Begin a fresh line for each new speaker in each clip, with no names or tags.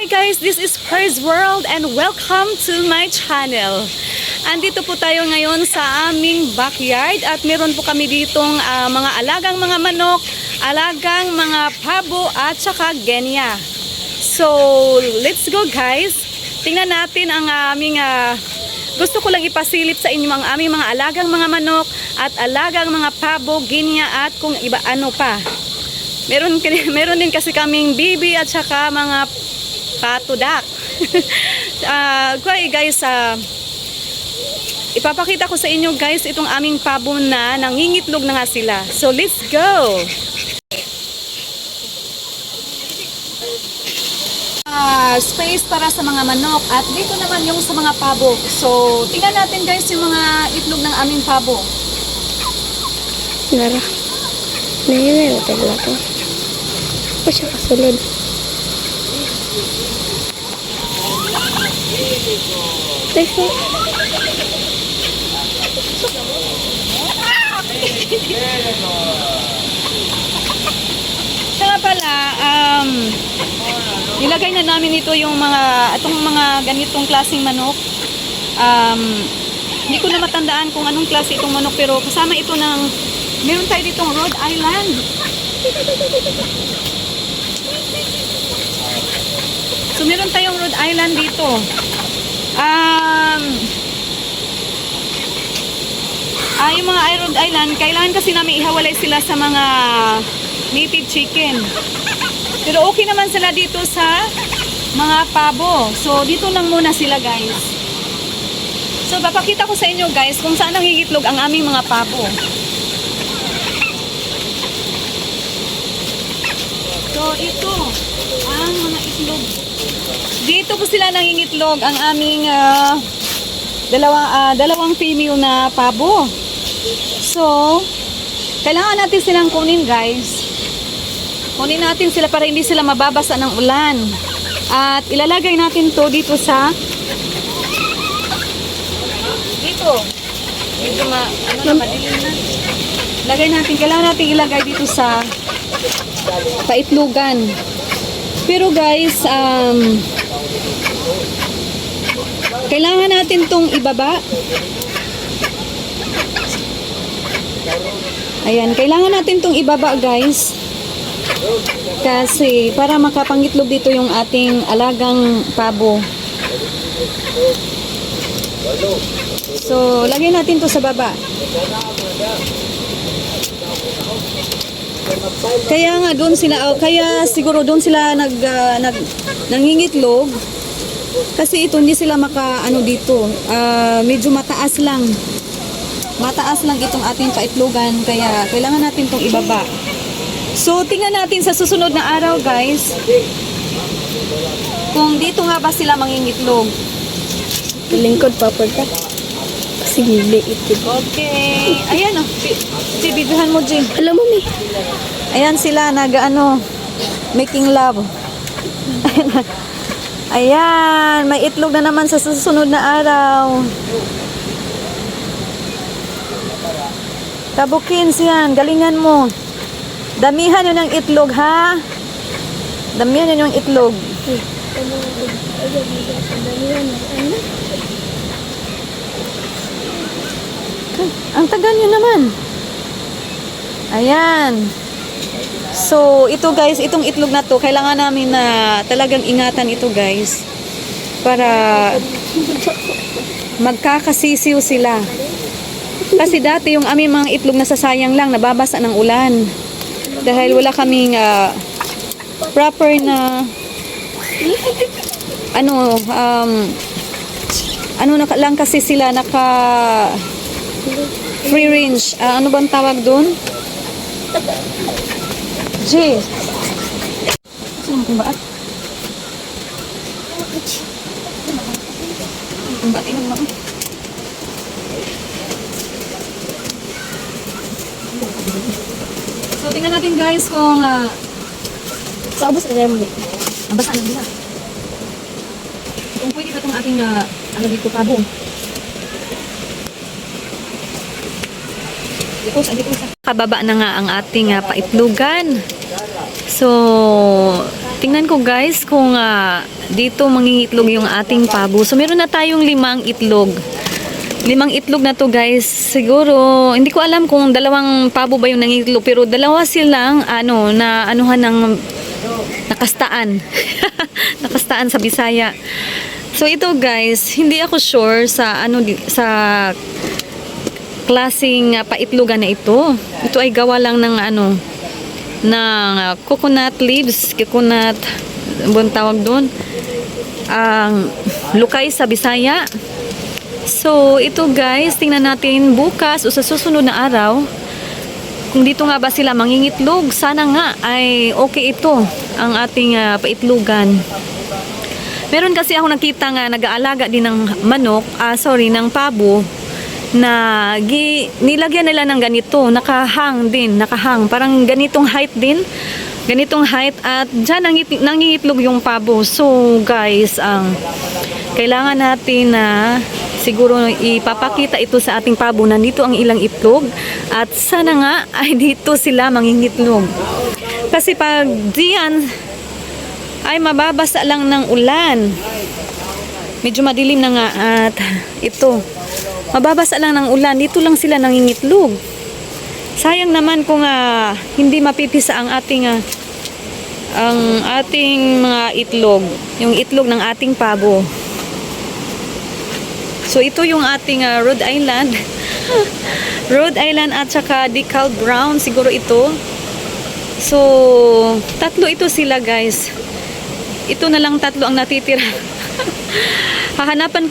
guys, this is Her's World and welcome to my channel. Andito po tayo ngayon sa aming backyard at meron po kami ditong mga alagang mga manok, alagang mga pabo at saka genya. So, let's go guys. Tingnan natin ang aming gusto ko lang ipasilip sa inyo ang aming mga alagang mga manok at alagang mga pabo, genya at kung iba ano pa. Meron din kasi kaming bibi at saka mga patudak. Guys, ipapakita ko sa inyo guys itong aming pabo na nangingitlog na nga sila. So let's go! Space para sa mga manok at dito naman yung sa mga pabo. So tingnan natin guys yung mga itlog ng aming pabo.
Nara. Nahihira talaga to. O siya kasulod. Tesa.
Siya nga pala, nilagay na namin ito yung itong mga ganitong klaseng manok. Hindi ko na matandaan kung anong klase itong manok pero kasama ito ng, meron tayo ditong Rhode Island. So meron tayong Rhode Island dito. Yung mga Rhode Island, kailangan kasi namin ihawalay sila sa mga native chicken. Pero okay naman sila dito sa mga pabo. So dito lang muna sila guys. So papakita ko sa inyo guys kung saan nangingitlog ang aming mga pabo. So ito ang mga itlog. Dito po sila nangingitlog ang aming dalawang female na pabo. So kailangan natin silang kunin guys. Kunin natin sila para hindi sila mababasa ng ulan. At ilalagay natin to dito sa dito. Medyo madilim na. Lagay natin, kailangan natin ilagay dito sa paitlugan. Pero guys, kailangan natin tong ibaba. Ayan, kailangan natin tong ibaba guys. Kasi para makapangitlog dito yung ating alagang pabo. So, lagay natin to sa baba. Kaya nga doon sila, kaya siguro doon sila nangingitlog. Kasi ito hindi sila maka dito. Medyo mataas lang. Mataas lang itong ating paitlogan kaya kailangan natin tong ibaba. So tingnan natin sa susunod na araw guys kung dito nga ba sila mangingitlog.
Lingkod pa po ka. Kasi gili ito.
Okay. Ayan o. Bibiduhan mo Jim.
Alam mo mi.
Ayan sila making love. Ayan. May itlog na naman sa susunod na araw. Kabukins yan. Galingan mo. Damihan yun ang itlog, ha? Damihan yun yung itlog. Ang tagal nyo naman. Ayan. So, ito guys, itong itlog na to, kailangan namin na talagang ingatan ito guys. Para magkakasisiw sila. Kasi dati yung aming mga itlog nasasayang lang, nababasa ng ulan. Dahil wala kaming proper na lang kasi sila naka free range. Ano bang tawag doon? G. Sino mo ba? So, tingnan natin guys kung
Sa ubos na mo.
basta na nila. Kung pwede ba itong ating dito pabo. Kababa na nga ang ating paitlugan. So, tingnan ko guys kung dito mangingitlog yung ating pabo. So meron na tayong 5 itlog. 5 itlog na to guys. Siguro, hindi ko alam kung 2 pabo ba yung nangingitlog. Pero 2 silang na anuhan ng nakastaan. Nakastaan sa Bisaya. So ito guys, hindi ako sure sa sa klaseng paitlogan na ito. Ito ay gawa lang ng ng coconut leaves, coconut, buong tawag doon, ang lukay sa Bisaya. So ito guys, tingnan natin bukas o sa susunod na araw kung dito nga ba sila mangingitlog. Sana nga ay okay ito ang ating paitlogan. Meron kasi ako nakita nga nag-aalaga din ng manok, ng pabo, na nilagyan nila ng ganito, nakahang, parang ganitong height din, at dyan nangingitlog yung pabo. So guys, kailangan natin na siguro ipapakita ito sa ating pabo na dito ang ilang itlog, at sana nga ay dito sila mangingitlog. Kasi pag diyan ay mababasa lang ng ulan, medyo madilim na nga, at ito mababasa lang ng ulan, dito lang sila nangingitlog. Sayang naman kung hindi mapipisa ang ating mga itlog, yung itlog ng ating pabo. So ito yung ating Rhode Island. Rhode Island at saka decal brown siguro ito. So 3 ito sila guys. Ito na lang 3 ang natitira. Hahanapin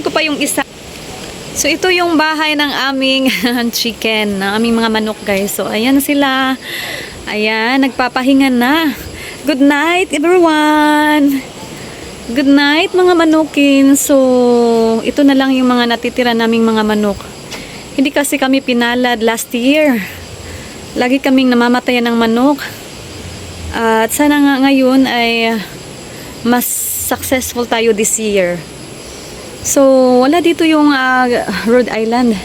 ko pa yung isa. So ito yung bahay ng aming chicken, ng aming mga manok guys. So ayan sila. Ayan, nagpapahinga na. Good night everyone. Good night mga manukin. So ito na lang yung mga natitira naming mga manok. Hindi kasi kami pinalad last year. Lagi kaming namamatayan ng manok. At sana nga ngayon ay mas successful tayo this year. So, wala dito yung Rhode Island.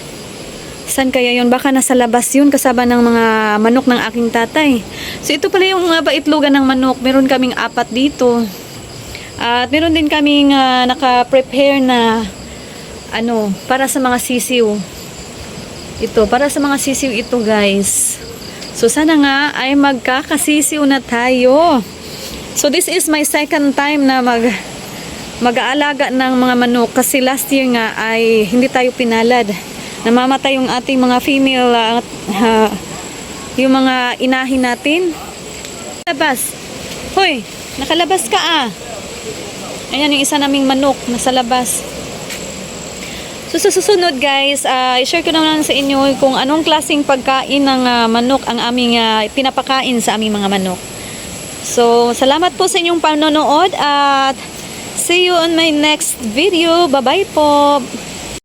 Saan kaya yun? Baka nasa labas yun kasama ng mga manok ng aking tatay. So, ito pala yung paitlogan ng manok. Meron kaming 4 dito. At meron din kaming naka-prepare na para sa mga sisiw. Ito, para sa mga sisiw ito guys. So, sana nga ay magkakasisiw na tayo. So, this is my second time na mag-aalaga ng mga manok kasi last year nga ay hindi tayo pinalad. Namamatay yung ating mga female yung mga inahin natin. Labas. Hoy, nakalabas ka Ayan yung isa naming manok nasa labas. So sa susunod guys, i-share ko naman sa inyo kung anong klaseng pagkain ng manok ang aming pinapakain sa aming mga manok. So salamat po sa inyong panonood at see you on my next video. Bye-bye po.